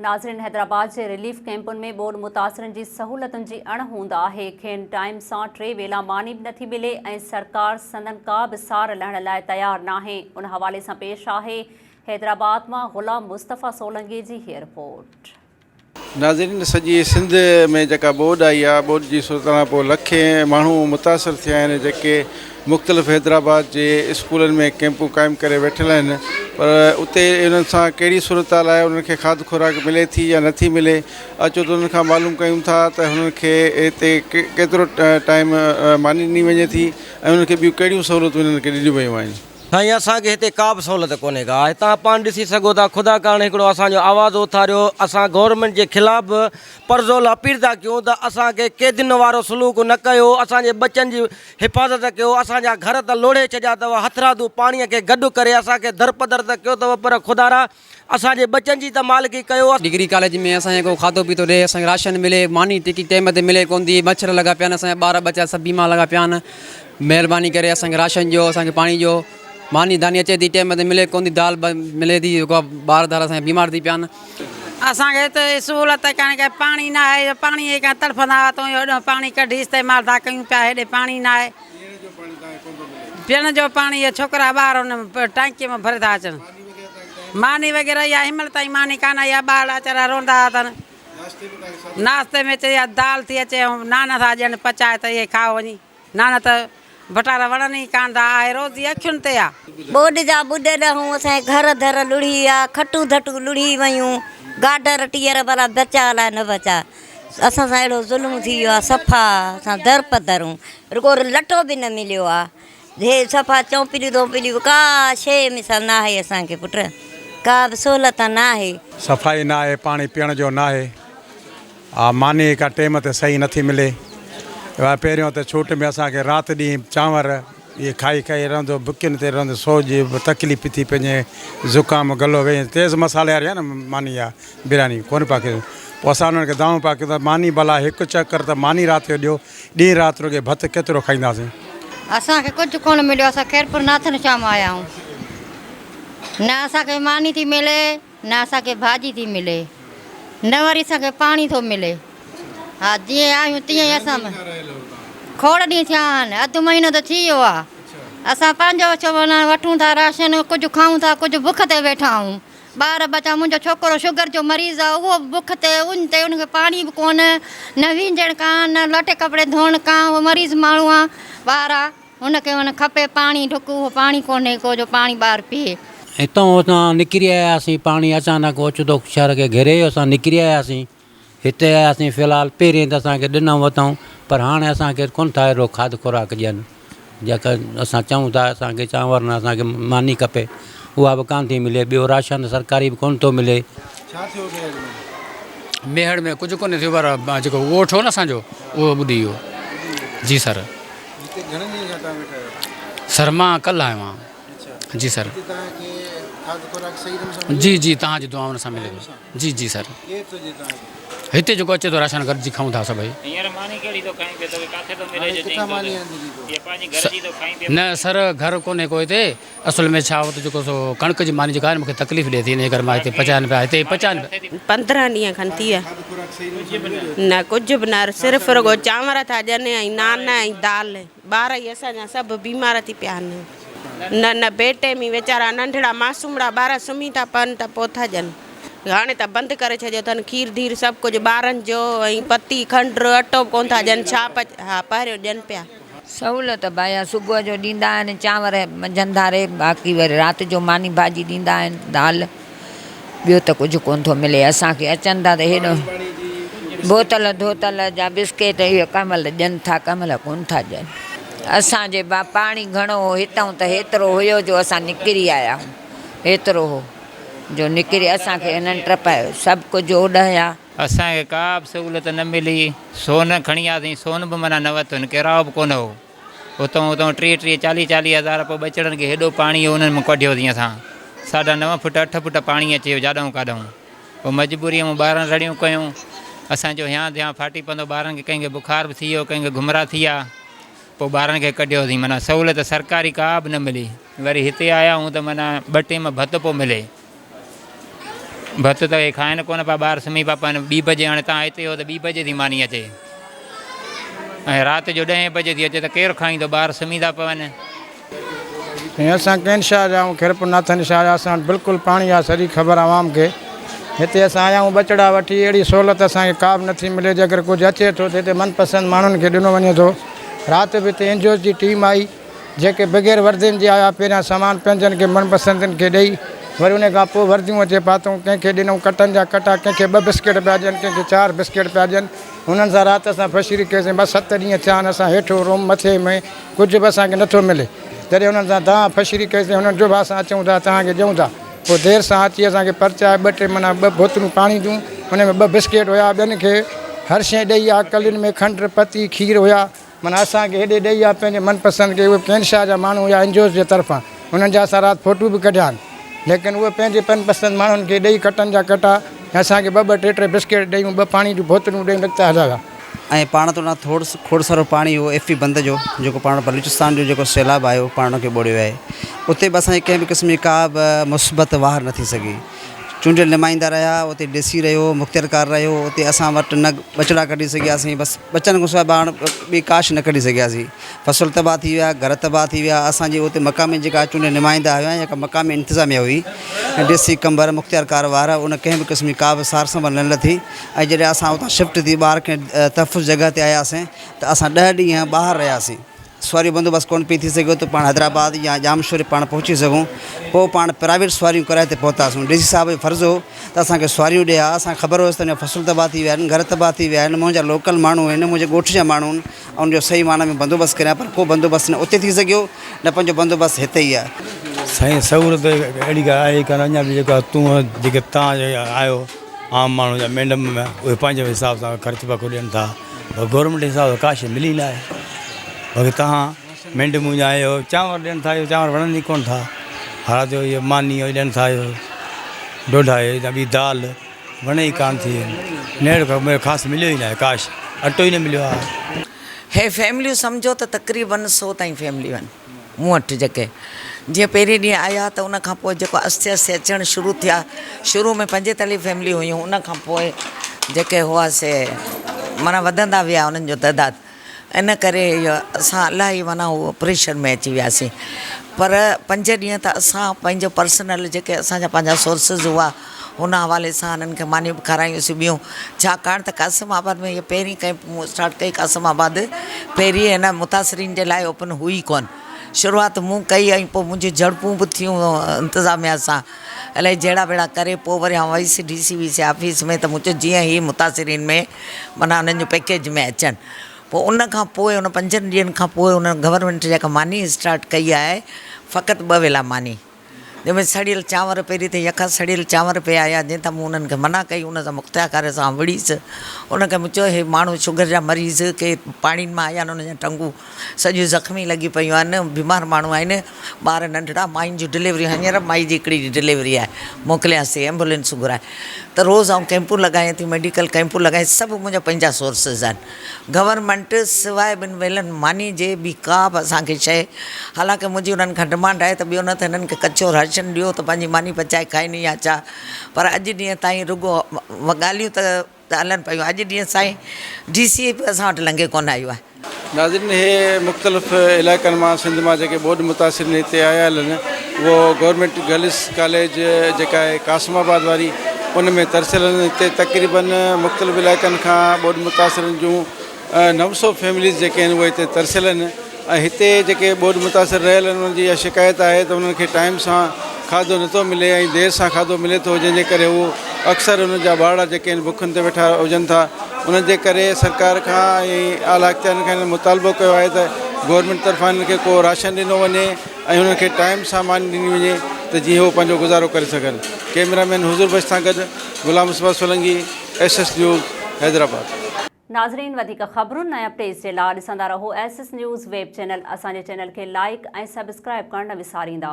नाज़रीन, हैदराबाद के रिलीफ कैंपुनि में बोर्ड मुतासिरनि जी सहूलतुनि जी अणहूंद आहे। खेनि टाइम सां 3 वेला मानी बि नथी मिले ऐं सरकार संदन का बि सार लहण लाइ तयार नाहे। उन हवाले सां पेश आहे हैदराबाद मां गुलाम मुस्तफ़ा सोलंगी जी हीअ रिपोर्ट। नाज़रीन, सॼी सिंध में जेका बोर्ड आई आहे, बोर्ड जी सूरत खां पोइ लखे माण्हू मुतासिर थिया आहिनि, जेके मुख़्तलिफ़ हैदराबाद जे स्कूलनि में कैंपूं क़ाइमु करे वेठल आहिनि। पर उते उन्हनि सां कहिड़ी सूरत हाल आहे, उन्हनि खे खाद खुराक मिले थी या नथी मिले, अचो त उन्हनि खां मालूम कयूं था त हुननि खे हिते केतिरो टाइम मानी ॾिनी वञे थी ऐं उन्हनि खे ॿियूं कहिड़ियूं सहूलियतूं उन्हनि खे ॾिनियूं वयूं आहिनि। साईं, असांखे हिते का बि सहूलियत कोन्हे का। हितां पाण ॾिसी सघो था, ख़ुदा करण हिकिड़ो असांजो आवाज़ु उथारियो। असां गवर्नमेंट जे ख़िलाफ़ु परज़ोल अपील था कयूं त असांखे क़ैदियुनि वारो सलूक न कयो, असांजे बचनि जी हिफ़ाज़त कयो। असांजा घर त लोढ़े छॾिया अथव, हथरादू पाणीअ खे गॾु करे असांखे दरपदर त कयो अथव, पर ख़ुदारा असांजे बचनि जी त मालिकी कयो। डिग्री कॉलेज में असांखे को खाधो पीतो ॾे, असांखे राशन मिले, मानी टिकी टाइम ते मिले कोन थी, मच्छर लॻा पिया आहिनि, असांजा ॿार बच्चा सभु बीमार लॻा पिया आहिनि। महिरबानी करे असांखे राशन ॾियो, असांखे पाणी ॾियो, मानी दानी अचे थी टाइम ते मिले कोन थी, दाल मिले थी, ॿार दार असांखे बीमार थी पिया आहिनि। असांखे हिते सहूलियत कान्हे के, पाणी न आहे, पाणी खां तड़फंदा हुआ, हेॾो पाणी कढी इस्तेमालु था कयूं पिया, हेॾे पाणी न आहे। पीअण जो पाणी इहे छोकिरा ॿार हुन टंकीअ में भरे था अचनि। मानी वग़ैरह इहा हिनमहिल ताईं मानी कान आई आहे, ॿार वीचारा रोंदा अथनि। नाश्ते में चई दाल थी अचे ऐं नान था ॾियनि पचाए त इहे खाओ वञी, नान त बटारा वणनि ई कान था, आहे रोज़ी अखियुनि ते आहे। बोर्ड जा ॿुॾ रहूं, असांजे घर दर लुड़ी आहे, खटूं धटूं लुड़ी वयूं, गाडर टीयर भला बचा अलाए न बचा। असां सां अहिड़ो ज़ुल्म थी वियो आहे, सफ़ा असां दर पदरूं, रुगो लटो बि न मिलियो आहे। हे सफ़ा चौंपिलियूं दोंपिलियूं का शइ मिसाल न आहे असांखे पुट, का बि सहूलियत न आहे। सफ़ाई न आहे, पाणी पीअण जो न आहे, मानी का टाइम ते सही नथी मिले। पहिरियों त छूट में असांखे राति ॾींहुं चांवर इहे खाई खाई रहंदो, बुकियुनि ते रहंदो, सोज तकलीफ़ थी, पंहिंजे ज़ुकाम गलो वेही, तेज़ मसाले वारी आहे न मानी आहे, बिरयानी कोन पिया कयूं। पोइ असां उन्हनि खे दाऊं पिया कयूं त मानी भला हिकु चकर त मानी राति जो ॾियो, ॾींहुं राति रुॻे भत केतिरो खाईंदासीं। असांखे कुझु कोन मिलियो, असां खैरपुर नाथन शाह मां आया आहियूं। न असांखे मानी थी मिले, न असांखे भाॼी थी मिले, न वरी असांखे पाणी थो मिले। हा, जीअं आहियूं तीअं ई असां खोड़ ॾींहं थिया आहिनि, अधु महीनो त थी वियो आहे। असां पंहिंजो वठूं था राशन, कुझु खाऊं था, कुझु बुख ते वेठा आहियूं। ॿार बच्चा, मुंहिंजो छोकिरो शुगर जो मरीज़ आहे, उहो बुख ते उन ते, उनखे पाणी बि कोन, न वींझण कान, न लटे कपिड़े धोअण कान, उहो मरीज़ माण्हू आहे, ॿार आहे, हुनखे हुन खपे पाणी ढुक, उहो पाणी कोन्हे को जो पाणी ॿार पीए। हितां असां निकिरी आयासीं, पाणी अचानक ओचितो शहर खे घेरे असां निकिरी आयासीं। हिते आयासीं फ़िलहालु, पहिरीं त असांखे ॾिनऊं वरितऊं, पर हाणे असांखे कोन था अहिड़ो खाद खुराक ॾियनि, जेका असां चऊं था असांखे चांवर न, असांखे मानी खपे, उहा बि कान थी मिले। ॿियो राशन सरकारी बि कोन थो मिले। मेहड़ में कुझु कोन्हे थियो, पर जेको ॻोठ हो न असांजो, उहो ॿुधी वियो। जी सर। सर मां कल्ह आयो आहियां। जी सर। जी जी, तव्हांजी दुआउनि सां मिले थो। जी जी सर। हिते जेको अचे थो राशन गॾिजी खाऊं था सभई। न सर, घर कोन्हे को हिते, असल में छा हुते जेको सो कणिक जी मानी जेका आहे मूंखे तकलीफ़ ॾिए थी, इन करे मां हिते पचाइनि पिया, हिते पचाइनि पिया। 15 ॾींहं खनि थी विया, न कुझु बि न, सिर्फ़ु रुगो चांवर था ॾियनि ऐं नान ऐं दाल। ॿार ई असांजा सभु बीमार थी पिया आहिनि। न न बेटे में वीचारा नंढड़ा मासूमड़ा ॿार सुम्ही था पवनि त पोइ था ॾियनि। हाणे त बंदि करे छॾियो अथनि, खीर धीर सभु कुझु ॿारनि जो, ऐं पती खंड अटो कोन था ॾियनि, छा हा पहिरियों ॾियनि पिया। सहूलियत भाई सुबुह जो ॾींदा आहिनि चांवर मंझंदारे, बाक़ी वरी राति जो मानी भाॼी ॾींदा आहिनि, दाल। ॿियो त कुझु कोन थो मिले असांखे। अचनि था त हेॾो बोतल धोतल जा बिस्किट इहे कंहिं ॾियनि था, कंहिं कोन था ॾियनि। असांजे पाणी घणो हो, हितां त हेतिरो हुयो जो असां निकिरी आया आहियूं, हेतिरो हो जो निकिरी असांखे हिननि टपायो, सभु कुझु ओॾाया। असांखे का बि सहूलियत न मिली। सोन खणी आयासीं, सोन बि माना न वरितो, किरायो बि कोन हो। उतां 30-40 हज़ार, पोइ बचड़नि खे हेॾो पाणी हुननि में कढियो तीअं असां 9.5 फुट 8 फुट पाणी अचे जाॾऊं काॾऊं। पोइ मजबूरीअ में ॿारनि रड़ियूं कयूं, असांजो ध्यानु फाटी पवंदो, ॿारनि खे कंहिंखे बुखार बि थी वियो, कंहिंखे घुमरा थी विया, पोइ ॿारनि खे कढियोसीं। माना सहूलियत सरकारी का बि न मिली। वरी हिते आया आहियूं त माना 2 टाइम भत पोइ मिले। भत त खाइनि कोन पिया ॿार सुम्ही पिया पवनि 2 बजे। हाणे तव्हां हिते हो त 2 बजे थी मानी अचे ऐं राति जो 10 बजे थी अचे त केरु खाईंदो? ॿार सुम्ही था पवनि। असां कंहिं शाह जा ऐं खैरपुर नाथन शाह जा असां बिल्कुलु पाणी आहे सॼी ख़बर आवाम खे। हिते असां आया आहियूं बचड़ा वठी, अहिड़ी सहूलियत असांखे का बि नथी मिले। जेकर कुझु अचे थो त हिते मनपसंद माण्हुनि खे ॾिनो वञे थो। राति बि हिते एनजीओ जी टीम आई जेके बग़ैर वर्दियुनि जी आया, पहिरियां सामान पंहिंजनि खे मनपसंदनि खे ॾेई वरी उन खां पोइ वर्दियूं अचे पातऊं। कंहिंखे ॾिनऊं कटनि जा कटा, कंहिंखे 2 बिस्किट पिया ॾियनि, कंहिंखे 4 बिस्किट पिया ॾियनि। हुननि सां राति असां फशीरी कईसीं। 2-7 ॾींहं थिया आहिनि असां हेठि रूम मथे में कुझु बि असांखे नथो मिले। जॾहिं हुननि सां तव्हां फशीरी कईसीं, हुननि जो बि असां अचूं था तव्हांखे ॾियूं था। पोइ देरि सां अची असांखे परचाए 2-3 माना 2 बोतलूं पाणी जूं, हुन में 2 बिस्किट हुया, ॿियनि खे हर शइ ॾेई आहे। कलियुनि में खंडु पती खीर हुया, माना असांखे हेॾे ॾेई आहे पंहिंजे मनपसंदि खे। उहे कंहिं शाह जा माण्हू हुया एनजीओ जे तरफ़ां, हुननि जा असां राति फ़ोटू बि कढिया आहिनि। लेकिन उहे पंहिंजे मनपसंदि माण्हुनि खे ॾेई कटनि जा कटा असांखे 2-2 3-3 बिस्किट ॾेयूं, 2 पाणी जूं बोतलूं ॾेयूं, निकिता हलिया। ऐं पाण तो ना खोड़ सारो पाणी हो एफी बंद जो जेको पाण बलूचिस्तान जो जेको सैलाब आयो पाण खे ॿोड़ियो आहे, उते बि असांखे कंहिं बि क़िस्म जी का बि मुसीबत वार न थी सघी। चूंडियल नुमाइंदा रहिया, उते ॾिसी रहियो, मुख़्तियारकार रहियो। उते असां वटि न बचड़ा कढी सघियासीं, बसि बचनि खां सवाइ पाण ॿी काश न कढी सघियासीं। फसल तबाह थी विया, घर तबाह थी विया। असांजे उते मक़ामी जेका चूंडियल नुमाइंदा हुआ, जेका मक़ामी इंतिज़ामिया हुई, डीसी कंबर मुख़्तियारकार वारा, उन कंहिं बि क़िस्म जी का बि सार संभाल न लथी। ऐं जॾहिं असां उतां शिफ्ट थी ॿार खे तहफ़ुज़ जॻह ते आयासीं त असां 10 ॾींहं ॿाहिरि रहियासीं। सवारियूं बंदोबस्तु कोन पई थी सघे त पाण हैदराबाद या जामशोर पाण पहुची सघूं। पोइ पाण प्राइवेट सवारियूं कराए ते पहुतासीं। डीसी साहब जो फ़र्ज़ु हो त असांखे सवारियूं ॾिया। असांखे ख़बर हुअसि त फसल तबाह थी विया आहिनि, घर तबाह थी विया आहिनि, मुंहिंजा लोकल माण्हू आहिनि, मुंहिंजे ॻोठ जा माण्हू आहिनि, ऐं उनजो सही माना में बंदोबस्तु करियां। पर को बंदोबस्तु न उते थी सघियो, न पंहिंजो बंदोबस्तु हिते ई आहे। साईं सहूलियत अहिड़ी का आहे कान। अञा बि जेका जेके तव्हां आयो आम माण्हू जा मैडम में उहे पंहिंजे हिसाब सां ख़र्चु पको ॾियनि था। गवर्नमेंट हिसाब सां का शइ मिली न आहे। बाक़ी तव्हां मैडमूं जा आहियो, चांवर ॾियनि था, इहो चांवर वणनि ई कोन था। हाणे जो इहो मानी ॾियनि था, इहो ढोढा या ॿी दाल वणे ई कान थी। न ख़ासि मिलियो ई न आहे, काश अटो ई न मिलियो आहे। हे फैमिलियूं सम्झो त तक़रीबन 100 ताईं फैमिलियूं आहिनि मूं वटि। जेके जीअं पहिरें ॾींहुं आया त उन खां पोइ जेको आस्ते आस्ते अचणु शुरू थिया, शुरू में 45 फैमिलियूं हुयूं, उन खां पोइ जेके हुआसीं माना वधंदा विया उन्हनि जो तइदादु। इन करे इहो असां इलाही माना उहो प्रेशर में अची वियासीं। पर 5 ॾींहं त असां पंहिंजो पर्सनल जेके असांजा पंहिंजा सोर्सिस हुआ हुन हवाले सां हिननि खे मानियूं बि खारायूंसीं ॿियूं। छाकाणि त कासिमाबाद में इहा पहिरीं कैंप मूं स्टार्ट कई। कासिमाबाद पहिरीं हिन मुतासिरीन जे लाइ ओपन हुई कोन। शुरूआति मूं कई ऐं पोइ मुंहिंजी झड़पूं बि थियूं इंतिज़ामिया सां, इलाही जहिड़ा बेड़ा करे। पोइ वरी आउं वई सी DC ऑफिस में, त मुंहिंजो जीअं ई मुतासिरीन में माना हुननि जो पैकेज में अचनि। पोइ उन खां पोइ उन 5 ॾींहंनि खां पोइ उन गवर्नमेंट जेका मानी स्टार्ट कई आहे, फ़क़ति 2 वेला मानी, जंहिंमें सड़ियल चांवर पहिरीं त यका सड़ियल चांवर पिया आया, जंहिं त मूं उन्हनि खे मना कई। उन सां मुख़्तियारकार सां विड़ीसि उनखे मूं चयो, हे माण्हू शुगर जा मरीज़ के पाणी मां आया आहिनि, उनजा टंगूं सॼियूं ज़ख़्मी लॻी पियूं आहिनि, बीमार माण्हू आहिनि, ॿार नंढड़ा, मायुनि जूं डिलीवरी। हींअर माई जी हिकिड़ी डिलीवरी आहे, मोकिलियासीं एम्बुलेंस घुराए। त रोज़ आउं कैंपूं लॻायां थी, मेडिकल कैंपूं लॻाए। सभु मुंहिंजा पंहिंजा सोर्सिस आहिनि। गवर्नमेंट सवाइ 2 वेलनि मानी जे ॿी का बि असांखे शइ, हालांकि मुंहिंजी उन्हनि खां डिमांड आहे त ॿियो न त हिननि खे कचो राशन ॾियो त पंहिंजी मानी पचाए खाइनि या छा। पर अॼु ॾींहं ताईं रुॻो ॻाल्हियूं त हलनि पियूं। अॼु ॾींहं साईं DC बि असां वटि लंघे कोन आयो आहे। नाज़रीन, हे मुख़्तलिफ़ इलाइक़नि मां सिंध मां जेके बोर्ड मुतासिरीन हिते आयल आहिनि, उहो गवर्नमेंट गर्ल्स कॉलेज जेका आहे कासिमाबाद वारी, उन में तरसियल आहिनि। हिते तक़रीबन मुख़्तलिफ़ इलाइक़नि खां बोर्ड मुतासिरीन जूं 900 फैमिलीज़ जेके आहिनि उहे हिते तरसियल आहिनि। ऐं हिते जेके बोर्ड मुतासिर रहियल आहिनि उन्हनि जी इहा शिकायत आहे त उन्हनि खे टाइम सां खाधो नथो मिले ऐं देरि सां खाधो मिले थो, जंहिंजे करे उहो अक्सर उन्हनि जा ॿार जेके आहिनि बुखनि ते वेठा हुजनि था। उन्हनि जे करे सरकार खां ऐं आला इख़्तियारनि खां मुतालबो कयो आहे त गवर्नमेंट तरफ़ां हिननि खे को राशन ॾिनो वञे ऐं हुननि खे टाइम सां मानी ॾिनी वञे त जीअं उहो पंहिंजो गुज़ारो करे सघनि। कैमरामैन हुज़ूर बश सां गॾु गुलाम मुस्तफ़ा सोलंकी, SS न्यूज़, हैदराबाद। नाज़रीन, वधीक ख़बरुनि ऐं अपडेट्स जे लाइ ॾिसंदा रहो SS न्यूज़ वेब चैनल। असांजे चैनल खे लाइक ऐं सब्सक्राइब करणु न विसारींदा।